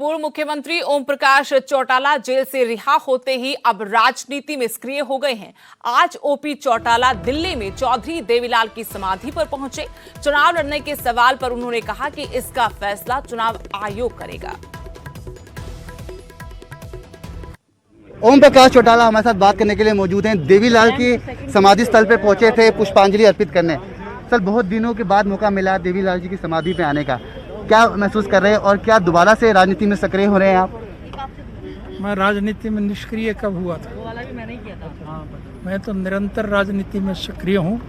पूर्व मुख्यमंत्री ओम प्रकाश चौटाला जेल से रिहा होते ही अब राजनीति में सक्रिय हो गए हैं। आज ओपी चौटाला दिल्ली में चौधरी देवीलाल की समाधि पर पहुंचे। चुनाव लड़ने के सवाल पर उन्होंने कहा कि इसका फैसला चुनाव आयोग करेगा। ओम प्रकाश चौटाला हमारे साथ बात करने के लिए मौजूद हैं। देवीलाल की समाधि स्थल पर पहुंचे थे पुष्पांजलि अर्पित करने। सर, बहुत दिनों के बाद मौका मिला देवीलाल जी की समाधि पे आने का, क्या महसूस कर रहे हैं और क्या दोबारा से राजनीति में सक्रिय हो रहे हैं आप? मैं राजनीति में निष्क्रिय कब हुआ था? मैं तो निरंतर राजनीति में सक्रिय हूँ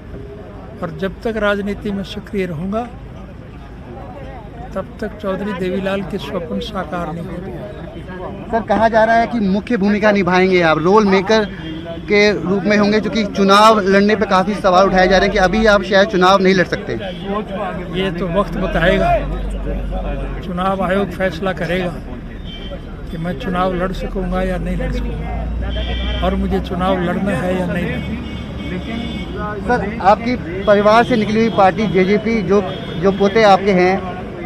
और जब तक राजनीति में सक्रिय रहूँगा तब तक चौधरी देवीलाल के स्वप्न साकार नहीं होंगे। सर, कहा जा रहा है कि मुख्य भूमिका निभाएंगे आप, रोल मेकर के रूप में होंगे, क्योंकि चुनाव लड़ने पे काफ़ी सवाल उठाए जा रहे हैं कि अभी आप शायद चुनाव नहीं लड़ सकते। ये तो वक्त बताएगा, चुनाव आयोग फैसला करेगा कि मैं चुनाव लड़ सकूंगा या नहीं लड़ सकूंगा और मुझे चुनाव लड़ना है या नहीं लड़ना। सर, आपकी परिवार से निकली हुई पार्टी जेजेपी जो पोते आपके हैं,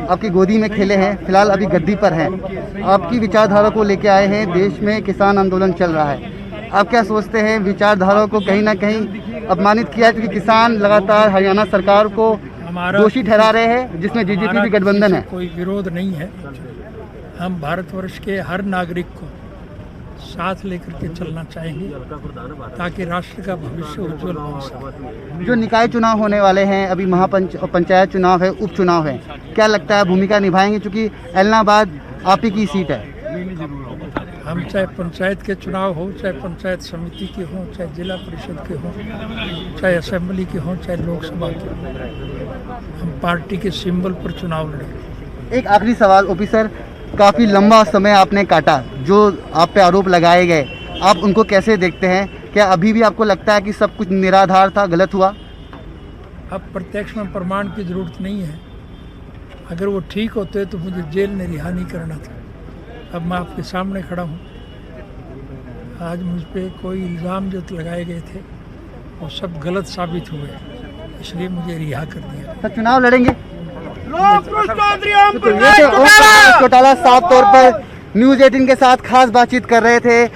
आपकी गोदी में खेले हैं, फिलहाल अभी गद्दी पर हैं, आपकी विचारधारा को लेके आए हैं। देश में किसान आंदोलन चल रहा है, आप क्या सोचते हैं? विचारधारा को कहीं ना कहीं अपमानित किया क्योंकि किसान लगातार हरियाणा सरकार को दोषी ठहरा रहे हैं, जिसमें जेजेपी भी गठबंधन है। कोई विरोध नहीं है। हम भारतवर्ष के हर नागरिक को साथ लेकर के चलना चाहेंगे ताकि राष्ट्र का भविष्य उज्जवल बन सके। जो निकाय चुनाव होने वाले हैं, अभी पंचायत चुनाव है, उपचुनाव है, क्या लगता है भूमिका निभाएंगे? क्योंकि एलनाबाद आप ही की सीट है। हम चाहे पंचायत के चुनाव हो, चाहे पंचायत समिति के हों, चाहे जिला परिषद के हों, चाहे असेंबली के हों, चाहे लोकसभा के हों, हम पार्टी के सिंबल पर चुनाव लड़ेंगे। एक आखिरी सवाल ओपी सर, काफ़ी लंबा समय आपने काटा, जो आप पे आरोप लगाए गए, आप उनको कैसे देखते हैं? क्या अभी भी आपको लगता है कि सब कुछ निराधार था, गलत हुआ? अब प्रत्यक्ष में प्रमाण की जरूरत नहीं है। अगर वो ठीक होते तो मुझे जेल में रिहा नहीं करना था। अब मैं आपके सामने खड़ा हूँ। आज मुझ पर कोई इल्ज़ाम जो लगाए गए थे वो सब गलत साबित हुए, इसलिए मुझे रिहा कर दिया। सर, चुनाव लड़ेंगे? चौटाला साफ तौर पर न्यूज़ 18 के साथ खास बातचीत कर रहे थे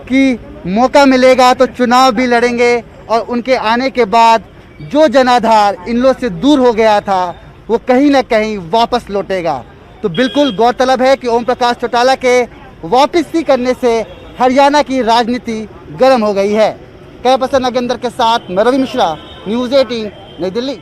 कि मौका मिलेगा तो चुनाव भी लड़ेंगे और उनके आने के बाद जो जनाधार इन लोगों से दूर हो गया था वो कहीं ना कहीं वापस लौटेगा। तो बिल्कुल गौरतलब है कि ओम प्रकाश चौटाला के वापसी करने से हरियाणा की राजनीति गर्म हो गई है। कैमरा नागेंद्र के साथ मैं रवि मिश्रा, न्यूज़ 18 नई दिल्ली।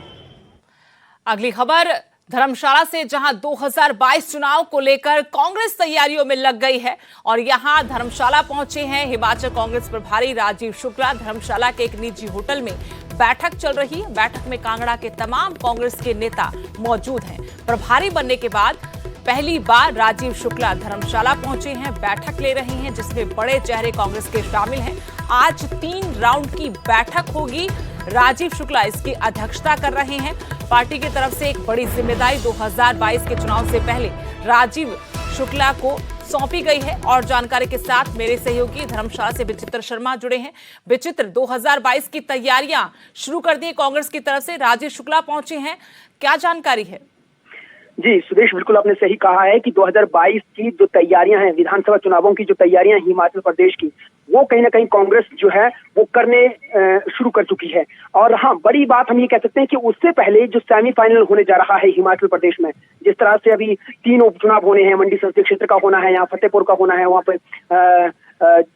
अगली खबर धर्मशाला से, जहां 2022 चुनाव को लेकर कांग्रेस तैयारियों में लग गई है और यहां धर्मशाला पहुंचे हैं हिमाचल कांग्रेस प्रभारी राजीव शुक्ला। धर्मशाला के एक निजी होटल में बैठक चल रही है। बैठक में कांगड़ा के तमाम कांग्रेस के नेता मौजूद हैं। प्रभारी बनने के बाद पहली बार राजीव शुक्ला धर्मशाला पहुंचे हैं, बैठक ले रहे हैं जिसमें बड़े चेहरे कांग्रेस के शामिल हैं। आज 3 राउंड की बैठक होगी। राजीव शुक्ला इसकी अध्यक्षता कर रहे हैं। पार्टी की तरफ से एक बड़ी जिम्मेदारी 2022 के चुनाव से पहले राजीव शुक्ला को सौंपी गई है और जानकारी के साथ मेरे सहयोगी धर्मशाला से विचित्र शर्मा जुड़े हैं। विचित्र, 2022 की तैयारियां शुरू कर दी कांग्रेस की तरफ से, राजीव शुक्ला पहुंचे हैं, क्या जानकारी है? जी सुदेश, बिल्कुल आपने सही कहा है कि 2022 की जो तैयारियां हैं, विधानसभा चुनावों की जो तैयारियां हैं हिमाचल प्रदेश की, वो कहीं ना कहीं कांग्रेस जो है वो करने शुरू कर चुकी है। और हाँ, बड़ी बात हम ये कह सकते हैं कि उससे पहले जो सेमीफाइनल होने जा रहा है हिमाचल प्रदेश में, जिस तरह से अभी 3 उपचुनाव होने हैं, मंडी संसदीय क्षेत्र का होना है, यहाँ फतेहपुर का होना है, वहाँ पे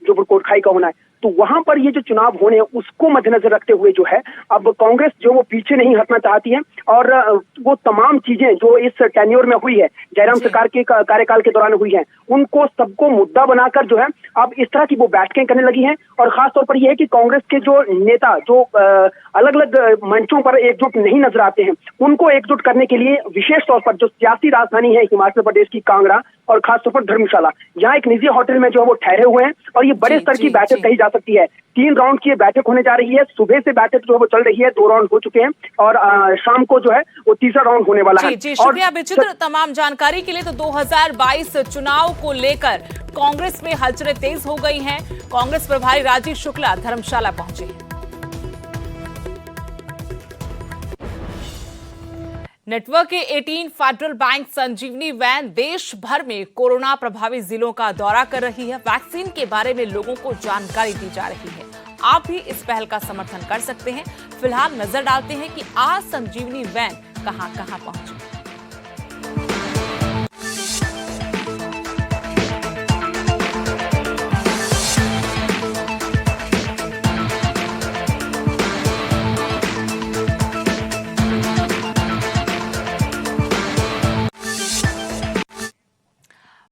जो कोटखाई का होना है, तो वहां पर ये जो चुनाव होने हैं उसको मद्देनजर रखते हुए जो है अब कांग्रेस जो वो पीछे नहीं हटना चाहती है और वो तमाम चीजें जो इस टेन्योर में हुई है, जयराम सरकार के कार्यकाल के दौरान हुई है, उनको सबको मुद्दा बनाकर जो है अब इस तरह की वो बैठकें करने लगी हैं। और खास तौर पर यह है कि कांग्रेस के जो नेता जो अलग अलग मंचों पर एकजुट नहीं नजर आते हैं, उनको एकजुट करने के लिए विशेष तौर पर जो सियासी राजधानी है हिमाचल प्रदेश की कांगड़ा और खासतौर पर धर्मशाला, यहाँ एक निजी होटल में जो है वो ठहरे हुए हैं और ये बड़े स्तर की बैठक कही जा सकती है। 3 राउंड की बैठक होने जा रही है। सुबह से बैठक जो है वो चल रही है, 2 राउंड हो चुके हैं और शाम को जो है वो तीसरा राउंड होने वाला है। जी शुक्रिया विचित्र तमाम जानकारी के लिए। तो 2022 चुनाव को लेकर कांग्रेस में हलचलें तेज हो गई हैं। कांग्रेस प्रभारी राजीव शुक्ला धर्मशाला पहुंचे हैं। नेटवर्क के 18 फेडरल बैंक संजीवनी वैन देश भर में कोरोना प्रभावित जिलों का दौरा कर रही है। वैक्सीन के बारे में लोगों को जानकारी दी जा रही है। आप भी इस पहल का समर्थन कर सकते हैं। फिलहाल नजर डालते हैं कि आज संजीवनी वैन कहां-कहां पहुंची।